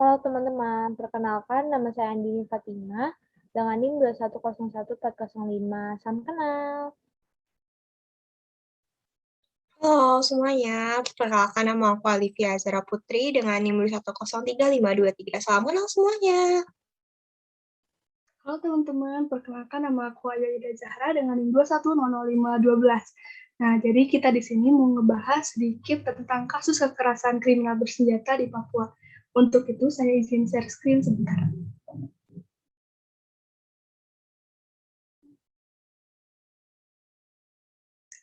Halo teman-teman, perkenalkan nama saya Andini Fatimah dengan NIM 2101405. Salam kenal. Halo semuanya, perkenalkan nama aku Alivia Azara Putri dengan NIM 1035223. Salam kenal semuanya. Halo teman-teman, perkenalkan nama aku Ayu Zahra dengan NIM 2100512. Nah, jadi kita di sini mau ngebahas sedikit tentang kasus kekerasan kriminal bersenjata di Papua. Untuk itu, saya izin share screen sebentar.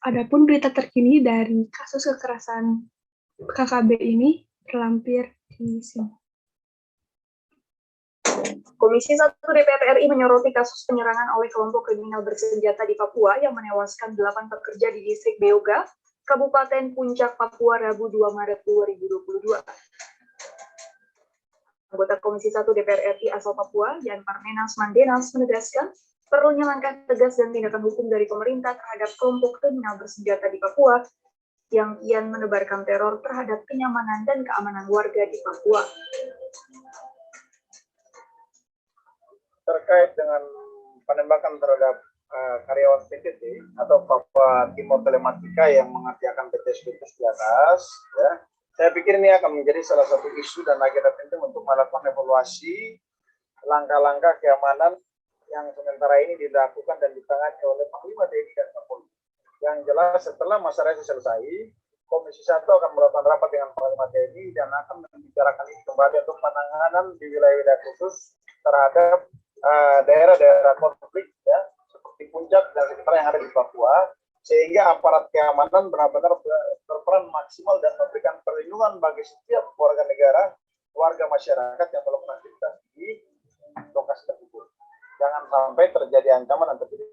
Adapun berita terkini dari kasus kekerasan KKB ini terlampir di sini. Komisi 1 DPR RI menyoroti kasus penyerangan oleh kelompok kriminal bersenjata di Papua yang menewaskan 8 pekerja di distrik Beoga, Kabupaten Puncak, Papua, Rabu 2 Maret 2022. Anggota Komisi 1 DPR RI asal Papua, Jan Parmenas Mandenas, menegaskan perlunya langkah tegas dan tindakan hukum dari pemerintah terhadap kelompok kriminal bersenjata di Papua yang kian menebarkan teror terhadap kenyamanan dan keamanan warga di Papua. Terkait dengan penembakan terhadap karyawan PTT atau Papua Timur Telematika yang mengerjakan BTS di atas, ya, saya pikir ini akan menjadi salah satu isu dan agenda penting untuk melakukan evaluasi langkah-langkah keamanan yang sementara ini dilakukan dan ditangani oleh Panglima TNI dan Kapolri. Yang jelas setelah masa reses selesai, Komisi 1 akan melakukan rapat dengan Panglima TNI dan akan membicarakan ini kembali untuk penanganan di wilayah-wilayah khusus terhadap daerah-daerah konflik, ya, seperti Puncak dan sekitar yang ada di Papua, sehingga aparat keamanan benar-benar berperan maksimal dan memberikan perlindungan bagi setiap warga negara, warga masyarakat yang melakukan aktivitas di lokasi tersebut. Jangan sampai terjadi ancaman atau tidak.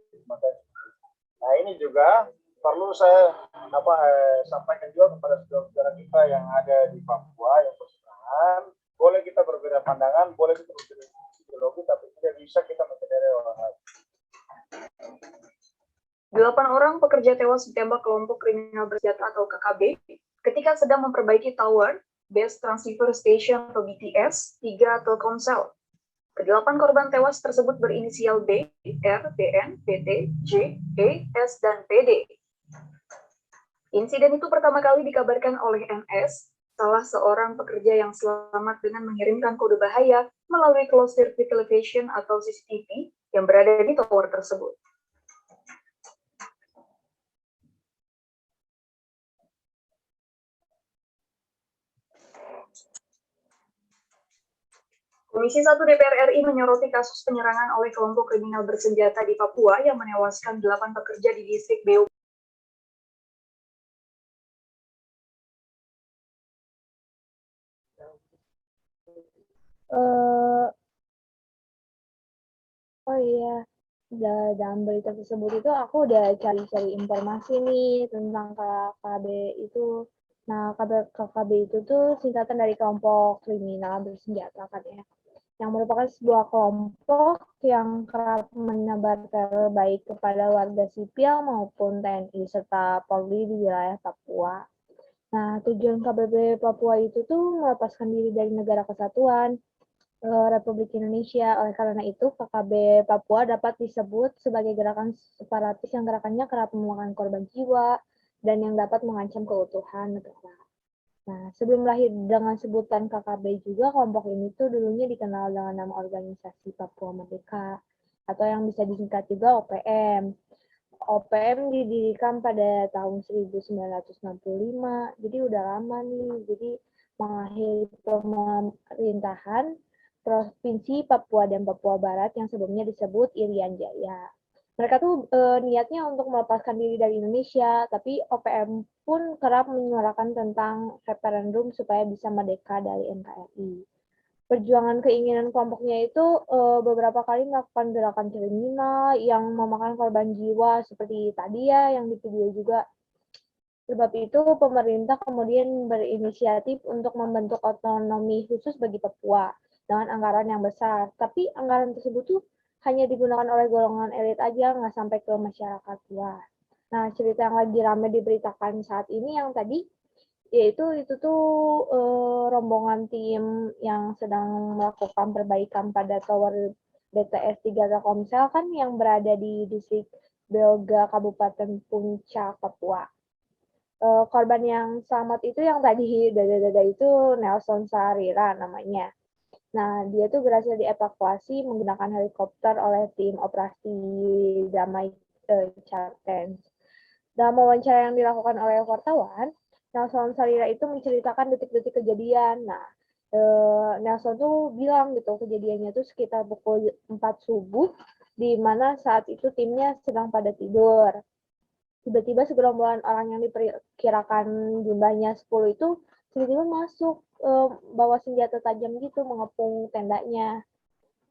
Nah, ini juga perlu saya sampaikan juga kepada saudara-saudara kita yang ada di Papua yang berseberangan. Boleh kita berbeda pandangan, boleh kita berbeda ideologi, tapi tidak bisa kita mencederai orang lain. 8 orang pekerja tewas ditembak kelompok kriminal bersenjata atau KKB ketika sedang memperbaiki tower Base Transceiver Station atau BTS 3 Telkomsel. Kedelapan korban tewas tersebut berinisial B, R, BN, PT, J, E, S, dan PD. Insiden itu pertama kali dikabarkan oleh NS, salah seorang pekerja yang selamat dengan mengirimkan kode bahaya melalui closed circuit television atau CCTV yang berada di tower tersebut. Komisi 1 DPR RI menyoroti kasus penyerangan oleh kelompok kriminal bersenjata di Papua yang menewaskan 8 pekerja di distrik Beoga. Oh iya, dalam berita tersebut itu aku udah cari-cari informasi nih tentang KKB itu. Nah, KKB itu tuh singkatan dari kelompok kriminal bersenjata kan ya, yang merupakan sebuah kelompok yang kerap menebar teror baik kepada warga sipil maupun TNI serta Polri di wilayah Papua. Nah, tujuan KBB Papua itu tuh melepaskan diri dari negara kesatuan Republik Indonesia. Oleh karena itu, KKB Papua dapat disebut sebagai gerakan separatis yang gerakannya kerap memakan korban jiwa dan yang dapat mengancam keutuhan negara. Nah, sebelum lahir dengan sebutan KKB juga, kelompok ini tuh dulunya dikenal dengan nama Organisasi Papua Merdeka, atau yang bisa disingkat juga OPM. OPM didirikan pada tahun 1965, jadi udah lama nih. Jadi mengakhiri pemerintahan Provinsi Papua dan Papua Barat yang sebelumnya disebut Irian Jaya. Mereka tuh niatnya untuk melepaskan diri dari Indonesia, tapi OPM pun kerap menyuarakan tentang referendum supaya bisa merdeka dari NKRI. Perjuangan keinginan kelompoknya itu beberapa kali melakukan gerakan kriminal yang memakan korban jiwa seperti tadi ya yang di video juga. Sebab itu pemerintah kemudian berinisiatif untuk membentuk otonomi khusus bagi Papua dengan anggaran yang besar. Tapi anggaran tersebut tuh hanya digunakan oleh golongan elit aja, nggak sampai ke masyarakat luas. Nah, cerita yang lagi ramai diberitakan saat ini yang tadi Yaitu itu tuh rombongan tim yang sedang melakukan perbaikan pada tower BTS 3 Telkomsel kan yang berada di distrik Belga, Kabupaten Puncak, Papua. Korban yang selamat itu yang tadi dada-dada itu Nelson Sarira namanya. Nah, dia tuh berhasil dievakuasi menggunakan helikopter oleh tim operasi damai Chartens. Dalam wawancara yang dilakukan oleh wartawan, Nelson Sarira itu menceritakan detik-detik kejadian. Nah, Nelson tuh bilang gitu, kejadiannya tuh sekitar pukul 4 subuh, di mana saat itu timnya sedang pada tidur. Tiba-tiba segerombolan orang yang diperkirakan jumlahnya 10 itu tiba-tiba masuk bawa senjata tajam gitu, mengepung tendanya.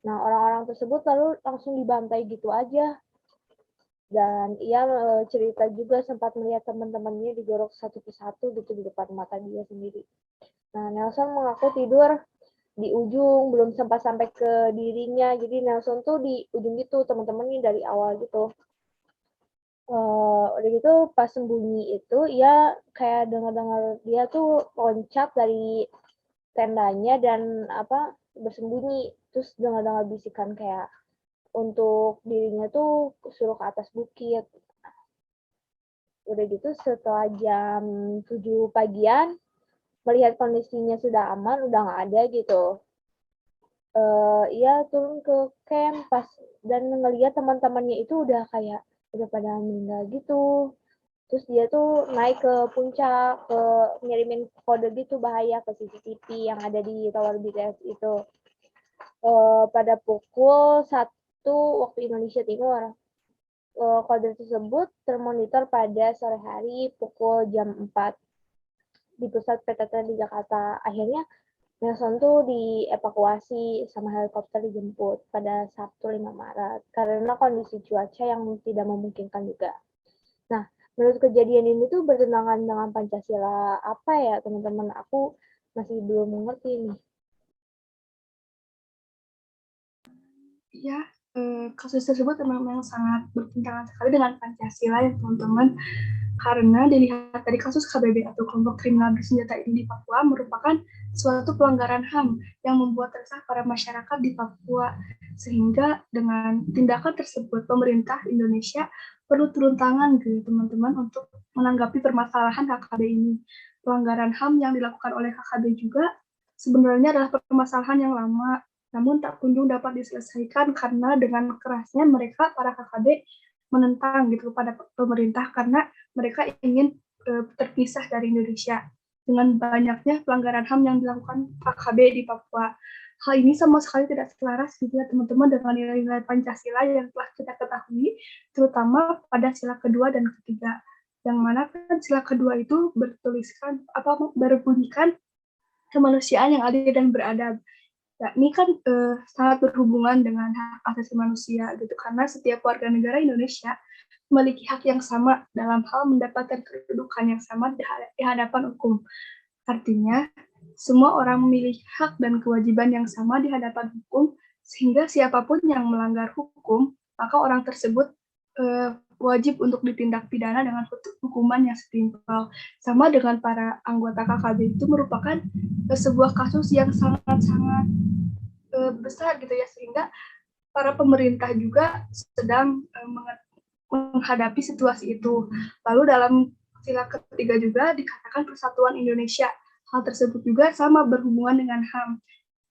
Nah, orang-orang tersebut lalu langsung dibantai gitu aja. Dan ia cerita juga sempat melihat teman-temannya digorok satu persatu gitu di depan mata dia sendiri. Nah, Nelson mengaku tidur di ujung, belum sempat sampai ke dirinya. Jadi Nelson tuh di ujung gitu, teman-temannya dari awal gitu. Udah gitu pas sembunyi itu, ia kayak dengar-dengar dia tuh loncat dari tendanya dan bersembunyi. Terus dengar-dengar bisikan kayak untuk dirinya tuh suruh ke atas bukit. Udah gitu setelah jam 7 pagian, melihat kondisinya sudah aman, udah nggak ada gitu. Ia turun ke camp dan ngelihat teman-temannya itu udah pada meninggal gitu. Terus dia tuh naik ke puncak, ngirimin kode gitu bahaya ke CCTV yang ada di tower BTS itu. Pada pukul 1 waktu Indonesia Timur. Kode tersebut termonitor pada sore hari pukul jam 4 di pusat PTT di Jakarta. Akhirnya Nelson tuh dievakuasi sama helikopter dijemput pada Sabtu 5 Maret karena kondisi cuaca yang tidak memungkinkan juga. Nah, menurut kejadian ini tuh bertentangan dengan Pancasila apa ya teman-teman? Aku masih belum mengerti nih. Ya, kasus tersebut memang sangat bertentangan sekali dengan Pancasila ya teman-teman, karena dilihat dari kasus KBB atau kelompok kriminal bersenjata ini di Papua merupakan suatu pelanggaran HAM yang membuat resah para masyarakat di Papua, sehingga dengan tindakan tersebut pemerintah Indonesia perlu turun tangan gitu teman-teman untuk menanggapi permasalahan KKB ini. Pelanggaran HAM yang dilakukan oleh KKB juga sebenarnya adalah permasalahan yang lama, namun tak kunjung dapat diselesaikan karena dengan kerasnya mereka para KKB menentang gitu kepada pemerintah karena mereka ingin terpisah dari Indonesia. Dengan banyaknya pelanggaran HAM yang dilakukan KKB di Papua, hal ini sama sekali tidak selaras gitu ya teman-teman dengan nilai-nilai Pancasila yang telah kita ketahui, terutama pada sila kedua dan ketiga. Yang mana kan sila kedua itu berbunyikan kemanusiaan yang adil dan beradab. Ya, ini kan sangat berhubungan dengan hak asasi manusia gitu karena setiap warga negara Indonesia memiliki hak yang sama dalam hal mendapatkan kedudukan yang sama di hadapan hukum. Artinya, semua orang memiliki hak dan kewajiban yang sama di hadapan hukum, sehingga siapapun yang melanggar hukum, maka orang tersebut wajib untuk ditindak pidana dengan hukuman yang setimpal. Sama dengan para anggota KKB itu merupakan sebuah kasus yang sangat-sangat besar gitu ya, sehingga para pemerintah juga sedang menghadapi situasi itu. Lalu dalam sila ketiga juga dikatakan Persatuan Indonesia. Hal tersebut juga sama berhubungan dengan HAM,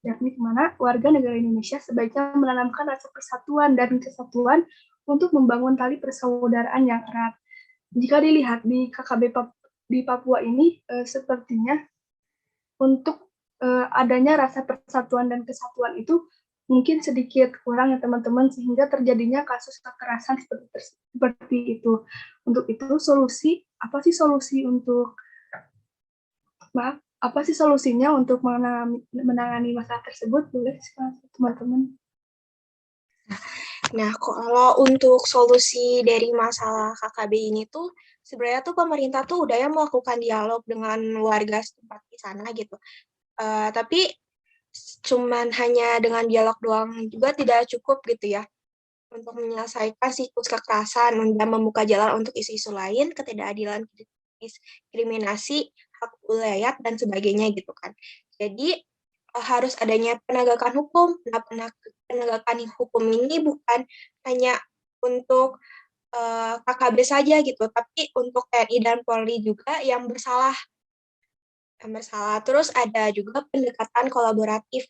yakni kemana warga negara Indonesia sebaiknya menanamkan rasa persatuan dan kesatuan untuk membangun tali persaudaraan yang erat. Jika dilihat di KKB di Papua ini, sepertinya untuk adanya rasa persatuan dan kesatuan itu mungkin sedikit kurang ya teman-teman, sehingga terjadinya kasus kekerasan seperti itu. Untuk itu apa sih solusinya untuk menangani masalah tersebut? Boleh teman-teman. Nah, kalau untuk solusi dari masalah KKB ini tuh sebenarnya tuh pemerintah tuh udah ya melakukan dialog dengan warga setempat di sana gitu. Tapi cuman hanya dengan dialog doang juga tidak cukup gitu ya untuk menyelesaikan siklus kekerasan dan membuka jalan untuk isu-isu lain, ketidakadilan, diskriminasi, hak wilayah dan sebagainya gitu kan. Jadi harus adanya penegakan hukum. Nah, penegakan hukum ini bukan hanya untuk KKB saja gitu, tapi untuk TNI dan Polri juga yang bersalah. Terus ada juga pendekatan kolaboratif.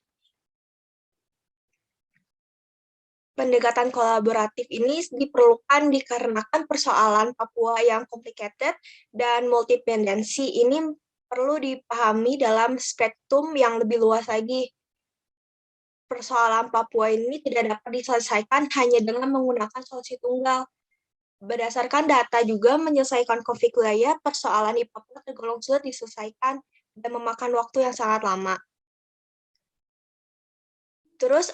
Pendekatan kolaboratif ini diperlukan dikarenakan persoalan Papua yang complicated dan multipendensi ini perlu dipahami dalam spektrum yang lebih luas lagi. Persoalan Papua ini tidak dapat diselesaikan hanya dengan menggunakan solusi tunggal. Berdasarkan data juga menyelesaikan konflik wilayah, persoalan di Papua tergolong sulit diselesaikan dan memakan waktu yang sangat lama. Terus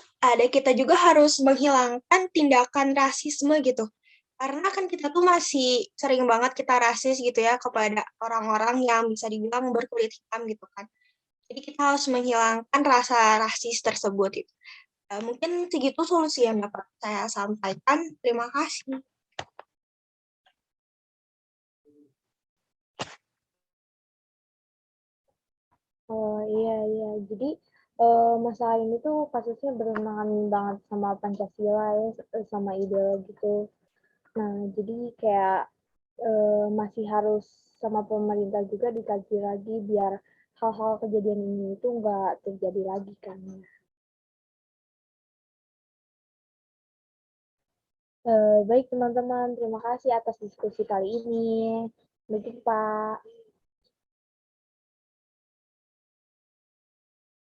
kita juga harus menghilangkan tindakan rasisme gitu. Karena kan kita tuh masih sering banget kita rasis gitu ya kepada orang-orang yang bisa dibilang berkulit hitam gitu kan. Jadi kita harus menghilangkan rasa rasis tersebut gitu. Mungkin segitu solusi yang dapat saya sampaikan. Terima kasih. Oh iya. Jadi masalah ini tuh kasusnya bertentangan banget sama Pancasila ya, sama ideologi gitu. Nah, jadi kayak masih harus sama pemerintah juga dikaji lagi biar hal-hal kejadian ini itu nggak terjadi lagi kan. Baik teman-teman, terima kasih atas diskusi kali ini. Sampai jumpa.